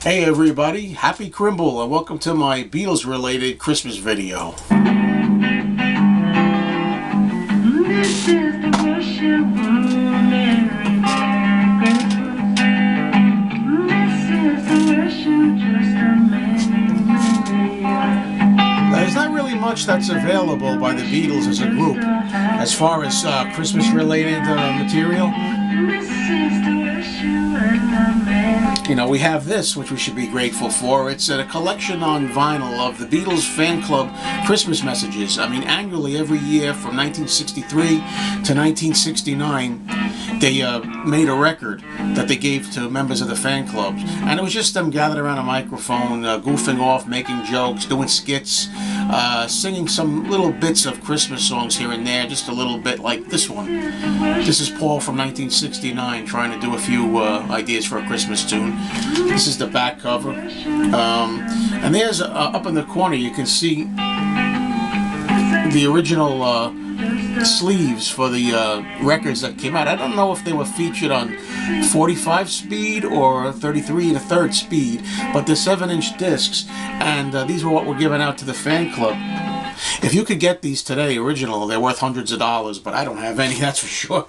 Hey everybody, happy Crimble and welcome to my Beatles related Christmas video. This is the Russian room, Merry Christmas. This is the Russian, just a memory. There's not really much that's available by the Beatles as a group as far as Christmas related material. This is the Russian memory. You know, we have this, which we should be grateful for. It's a collection on vinyl of the Beatles fan club Christmas messages. I mean, annually, every year from 1963 to 1969, they made a record that they gave to members of the fan clubs. And it was just them gathered around a microphone, goofing off, making jokes, doing skits, singing some little bits of Christmas songs here and there, just a little bit like this one. This is Paul from 1969 trying to do a few ideas for a Christmas tune. This is the back cover. And there's, up in the corner, you can see the original sleeves for the records that came out. I don't know if they were featured on 45 speed or 33 1/3 speed, but they're 7-inch discs, and these were what were given out to the fan club. If you could get these today, original, they're worth hundreds of dollars, but I don't have any, that's for sure.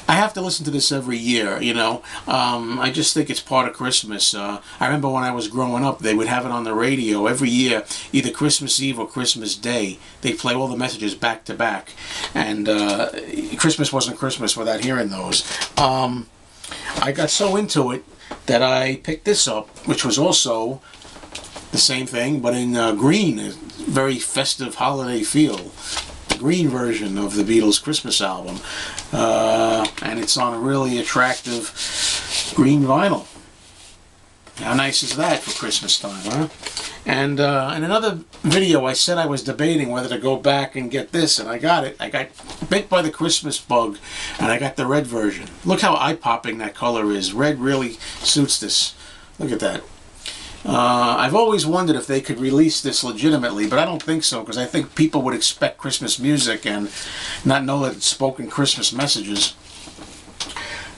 I have to listen to this every year, you know. I just think it's part of Christmas. I remember when I was growing up, they would have it on the radio every year, either Christmas Eve or Christmas Day. They'd play all the messages back to back. And Christmas wasn't Christmas without hearing those. I got so into it that I picked this up, which was also the same thing, but in green, a very festive holiday feel. Green version of the Beatles Christmas album, and it's on a really attractive green vinyl. How nice is that for Christmas time, huh? And in another video I said I was debating whether to go back and get this, and I got it. I got bit by the Christmas bug, and I got the red version. Look how eye-popping that color is. Red really suits this. Look at that. I've always wondered if they could release this legitimately, but I don't think so, because I think people would expect Christmas music and not know that it's spoken Christmas messages.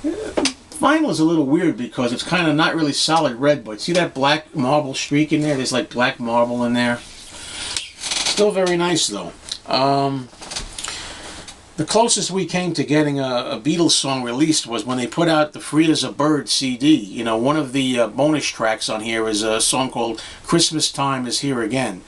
Vinyl is a little weird because it's kind of not really solid red, but see that black marble streak in there? There's like black marble in there. Still very nice though. The closest we came to getting a Beatles song released was when they put out the Free as a Bird CD. You know, one of the bonus tracks on here is a song called Christmas Time Is Here Again,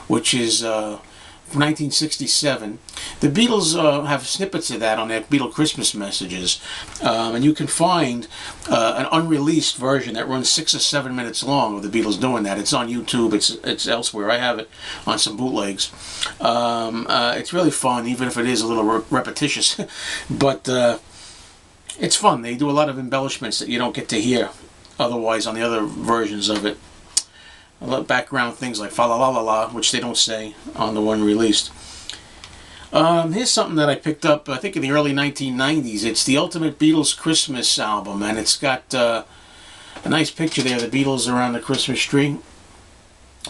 which is from 1967. The Beatles have snippets of that on their Beatle Christmas messages, and you can find an unreleased version that runs 6 or 7 minutes long of the Beatles doing that. It's on YouTube, it's elsewhere. I have it on some bootlegs. It's really fun, even if it is a little repetitious, but it's fun. They do a lot of embellishments that you don't get to hear otherwise on the other versions of it. A lot of background things like fa la la la la, which they don't say on the one released. Here's something that I picked up, I think in the early 1990s. It's the Ultimate Beatles Christmas album, and it's got a nice picture there, the Beatles around the Christmas tree.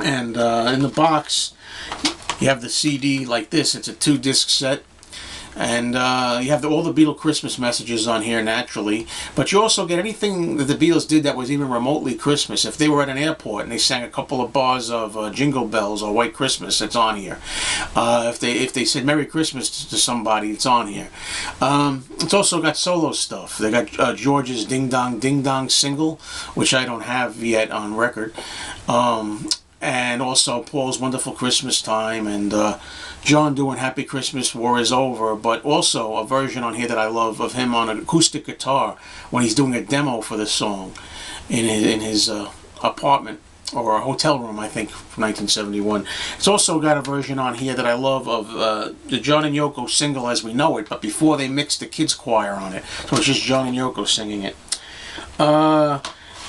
And in the box, you have the CD like this. It's a 2-disc set. And you have all the Beatle Christmas messages on here naturally, but you also get anything that the Beatles did that was even remotely Christmas. If they were at an airport and they sang a couple of bars of Jingle Bells or White Christmas, it's on here. If they said Merry Christmas to somebody, it's on here. It's also got solo stuff. They got George's Ding Dong Ding Dong single, which I don't have yet on record. And also Paul's Wonderful Christmas Time, and John doing Happy Christmas, War Is Over, but also a version on here that I love of him on an acoustic guitar when he's doing a demo for the song in his apartment or a hotel room, I think, from 1971. It's also got a version on here that I love of the John and Yoko single As We Know It, but before they mixed the kids choir on it, so it's just John and Yoko singing it.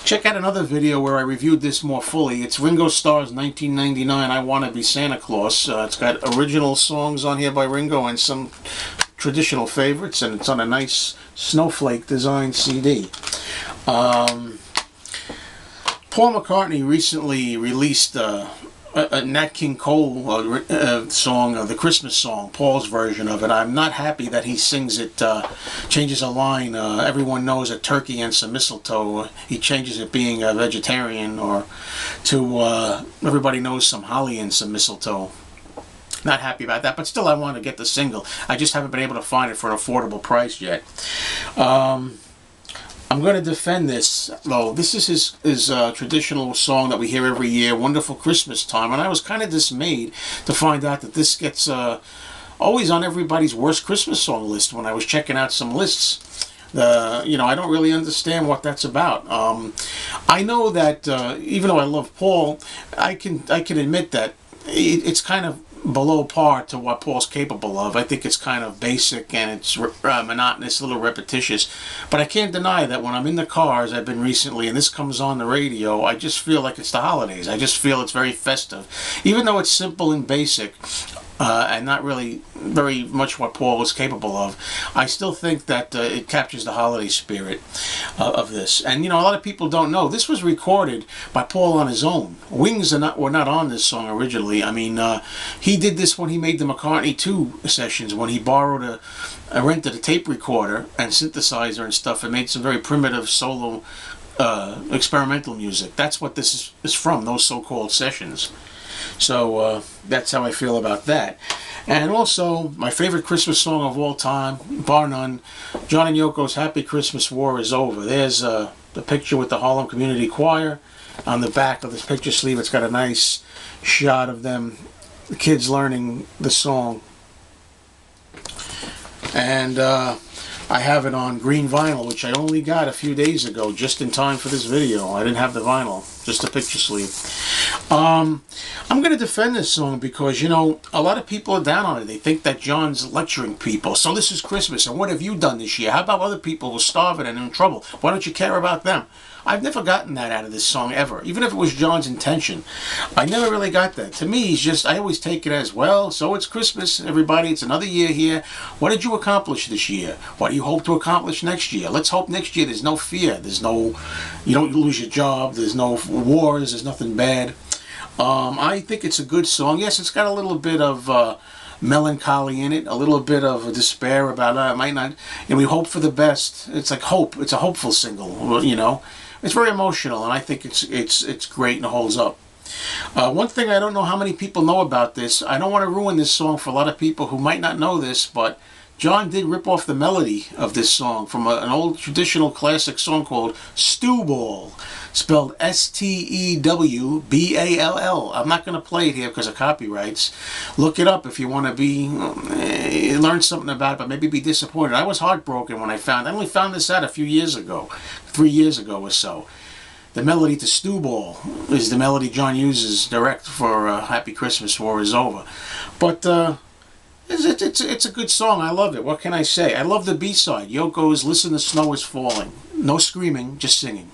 Check out another video where I reviewed this more fully. It's Ringo Starr's 1999 I Wanna Be Santa Claus. It's got original songs on here by Ringo and some traditional favorites, and it's on a nice snowflake design CD. Paul McCartney recently released a Nat King Cole song, the Christmas song, Paul's version of it. I'm not happy that he sings it, changes a line, everyone knows a turkey and some mistletoe. He changes it being a vegetarian, or to everybody knows some holly and some mistletoe. Not happy about that, but still I want to get the single. I just haven't been able to find it for an affordable price yet. I'm going to defend this, though. This is his traditional song that we hear every year, Wonderful Christmas Time, and I was kind of dismayed to find out that this gets always on everybody's worst Christmas song list when I was checking out some lists. You know, I don't really understand what that's about. I know that even though I love Paul, I can admit that it's kind of below par to what Paul's capable of. I think it's kind of basic and it's monotonous, a little repetitious. But I can't deny that when I'm in the car, as I've been recently, and this comes on the radio, I just feel like it's the holidays. I just feel it's very festive. Even though it's simple and basic, and not really very much what Paul was capable of, I still think that it captures the holiday spirit of this. And you know, a lot of people don't know this was recorded by Paul on his own. Wings were not on this song originally. I mean, he did this when he made the McCartney 2 sessions, when he borrowed rented a tape recorder and synthesizer and stuff, and made some very primitive solo experimental music. That's what this is from, those so-called sessions. So that's how I feel about that. And also, my favorite Christmas song of all time, bar none, John and Yoko's Happy Christmas War Is Over. There's the picture with the Harlem Community Choir. On the back of this picture sleeve, it's got a nice shot of them, the kids learning the song. And I have it on green vinyl, which I only got a few days ago, just in time for this video. I didn't have the vinyl, just a picture sleeve. I'm going to defend this song because, you know, a lot of people are down on it. They think that John's lecturing people. So this is Christmas, and what have you done this year? How about other people who are starving and in trouble? Why don't you care about them? I've never gotten that out of this song ever, even if it was John's intention. I never really got that. To me, he's just, I always take it as, well, so it's Christmas, everybody. It's another year here. What did you accomplish this year? What do you hope to accomplish next year? Let's hope next year there's no fear. There's no, you don't lose your job. There's no wars. There's nothing bad. I think it's a good song. Yes, it's got a little bit of melancholy in it, a little bit of despair about it might not, and we hope for the best. It's like hope. It's a hopeful single, you know. It's very emotional, and I think it's great and it holds up. One thing I don't know how many people know about this. I don't want to ruin this song for a lot of people who might not know this, but John did rip off the melody of this song from an old traditional classic song called Stew Ball, spelled S-T-E-W-B-A-L-L. I'm not going to play it here because of copyrights. Look it up if you want to learn something about it, but maybe be disappointed. I was heartbroken when I only found this out a few years ago, 3 years ago or so. The melody to Stew Ball is the melody John uses direct for Happy Christmas War Is Over. But it's a good song. I love it. What can I say? I love the B-side. Yoko's Listen, the Snow Is Falling. No screaming, just singing.